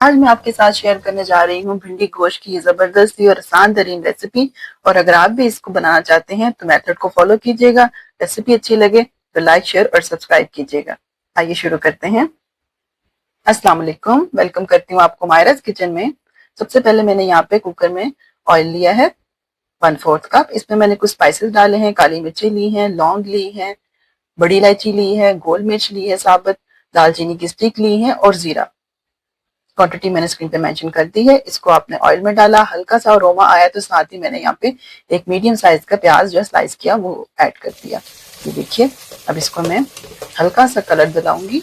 आज मैं आपके साथ शेयर करने जा रही हूँ भिंडी गोश्त की ये जबरदस्त और आसान तरीन रेसिपी। और अगर आप भी इसको बनाना चाहते हैं तो मेथड को फॉलो कीजिएगा। रेसिपी अच्छी लगे तो लाइक शेयर और सब्सक्राइब कीजिएगा। आइए शुरू करते हैं। अस्सलाम वालेकुम, वेलकम करती हूँ आपको मायराज किचन में। सबसे पहले मैंने यहाँ पे कुकर में ऑयल लिया है 1/4 कप। इसमें मैंने कुछ स्पाइसेस डाले हैं, काली मिर्ची ली है, लौंग ली है, बड़ी इलायची ली है, गोल मिर्च ली है साबुत, दालचीनी की स्टिक ली है और जीरा। क्वांटिटी मैंने स्क्रीन पे मेंशन कर दी है। इसको आपने ऑयल में डाला, हल्का सा अरोमा आया तो साथ ही मैंने यहाँ पे एक मीडियम साइज का प्याज जो स्लाइस किया वो ऐड कर दिया। ये देखिए, अब इसको मैं हल्का सा कलर दिलाऊंगी।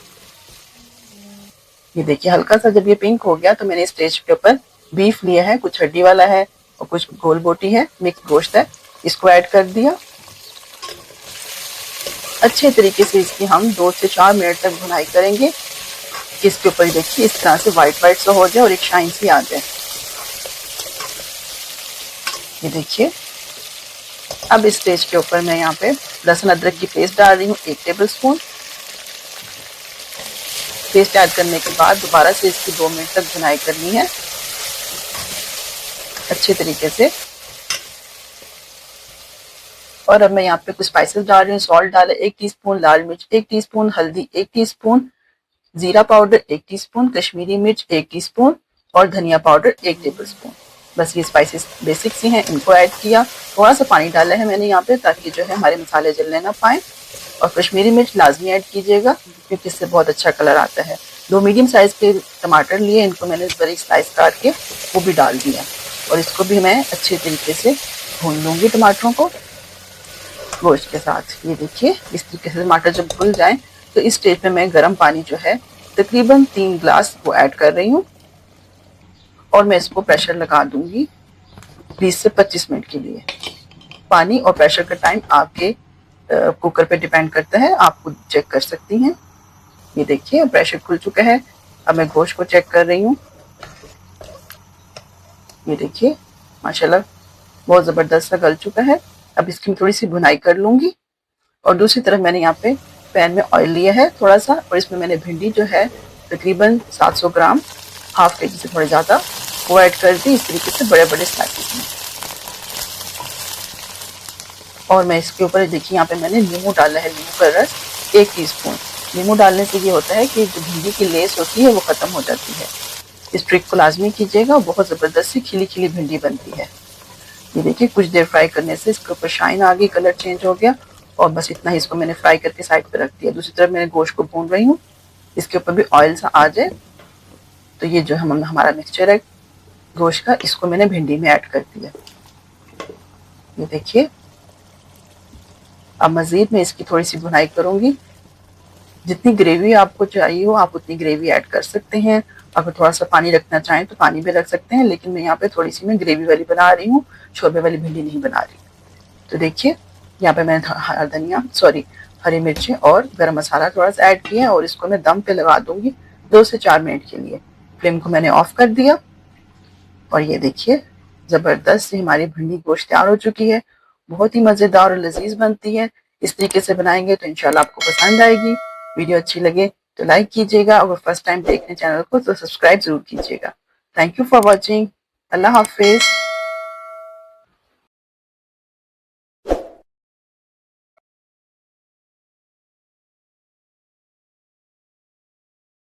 ये देखिए, हल्का सा जब ये पिंक हो गया तो मैंने स्टेज के ऊपर बीफ लिया है, कुछ हड्डी वाला है और कुछ गोल बोटी है, मिक्स गोश्त है, इसको ऐड कर दिया। अच्छे तरीके से इसकी हम 2 से 4 मिनट तक भुनाई करेंगे। इसके ऊपर देखिए इस तरह से व्हाइट व्हाइट सा हो जाए और एक शाइन सी आ जाए। ये देखिए, अब इस स्टेज के ऊपर मैं यहाँ पे लहसुन अदरक की पेस्ट डाल रही हूँ 1 टेबल स्पून। पेस्ट ऐड करने के बाद दोबारा से इसकी 2 मिनट तक भुनाई करनी है अच्छे तरीके से। और अब मैं यहाँ पे कुछ स्पाइसेस डाल रही हूँ। सॉल्ट डाला 1 टीस्पून, लाल मिर्च 1 टीस्पून, हल्दी 1 टीस्पून, जीरा पाउडर 1 टीस्पून, कश्मीरी मिर्च 1 टीस्पून और धनिया पाउडर 1 टेबलस्पून। बस ये स्पाइसेस बेसिक सी हैं, इनको ऐड किया। थोड़ा सा पानी डाला है मैंने यहाँ पे ताकि जो है हमारे मसाले जलने ना पाए। और कश्मीरी मिर्च लाजमी ऐड कीजिएगा क्योंकि इससे बहुत अच्छा कलर आता है। 2 मीडियम साइज के टमाटर लिए, इनको मैंने बारीक स्लाइस काट के वो भी डाल दिया और इसको भी मैं अच्छे तरीके से भून लूंगी टमाटरों को गोश्त के साथ। ये देखिए, इस तरीके से टमाटर जब भुन जाए तो इस स्टेज पे मैं गर्म पानी जो है तकरीबन 3 ग्लास वो ऐड कर रही हूँ और मैं इसको प्रेशर लगा दूंगी 20 से 25 मिनट के लिए। पानी और प्रेशर का टाइम आपके कुकर पे डिपेंड करता है, आप खुद चेक कर सकती हैं। ये देखिए, प्रेशर खुल चुका है। अब मैं गोश्त को चेक कर रही हूँ। ये देखिए, माशाल्लाह बहुत जबरदस्त सा गल चुका है। अब इसकी थोड़ी सी भुनाई कर लूंगी। और दूसरी तरफ मैंने यहाँ पे पैन में ऑयल लिया है थोड़ा सा और इसमें मैंने भिंडी जो है तकरीबन 700 ग्राम, हाफ केजी से थोड़े ज़्यादा, वो ऐड कर दी इस तरीके से बड़े बड़े स्लाइसेस में। और मैं इसके ऊपर देखिए यहाँ पे मैंने नींबू डाला है, नींबू का रस 1 टीस्पून। नींबू डालने से ये होता है कि जो भिंडी की लेस होती है वो ख़त्म हो जाती है। इस ट्रिक को लाजमी कीजिएगा, बहुत ज़बरदस्त सी खिली खिली भिंडी बनती है। ये देखिए, कुछ देर फ्राई करने से इसके ऊपर शाइन आ गई, कलर चेंज हो गया और बस इतना ही इसको मैंने फ्राई करके साइड पे रख दिया। दूसरी तरफ मैंने गोश्त को भून रही हूँ, इसके ऊपर भी ऑयल सा आ जाए तो ये जो हमारा मिक्सचर है गोश्त का, इसको मैंने भिंडी में ऐड कर दिया। ये देखिए, अब मजीद मैं इसकी थोड़ी सी भुनाई करूंगी। जितनी ग्रेवी आपको चाहिए हो आप उतनी ग्रेवी ऐड कर सकते हैं। अगर थोड़ा सा पानी रखना चाहें तो पानी भी रख सकते हैं, लेकिन मैं यहाँ पे थोड़ी सी मैं ग्रेवी वाली बना रही हूँ, शोरबे वाली भिंडी नहीं बना रही। तो देखिए, यहाँ पे मैंने हरी मिर्ची और गरम मसाला थोड़ा सा ऐड किया और इसको मैं दम पे लगा दूंगी 2 से 4 मिनट के लिए। फ्लेम को मैंने ऑफ कर दिया और ये देखिए, जबरदस्त सी हमारी भिंडी गोश्त तैयार हो चुकी है। बहुत ही मजेदार और लजीज बनती है। इस तरीके से बनाएंगे तो इंशाल्लाह आपको पसंद आएगी। वीडियो अच्छी लगे तो लाइक कीजिएगा, अगर फर्स्ट टाइम देख रहे चैनल को तो सब्सक्राइब जरूर कीजिएगा। Thank you for watching. Allah Hafiz.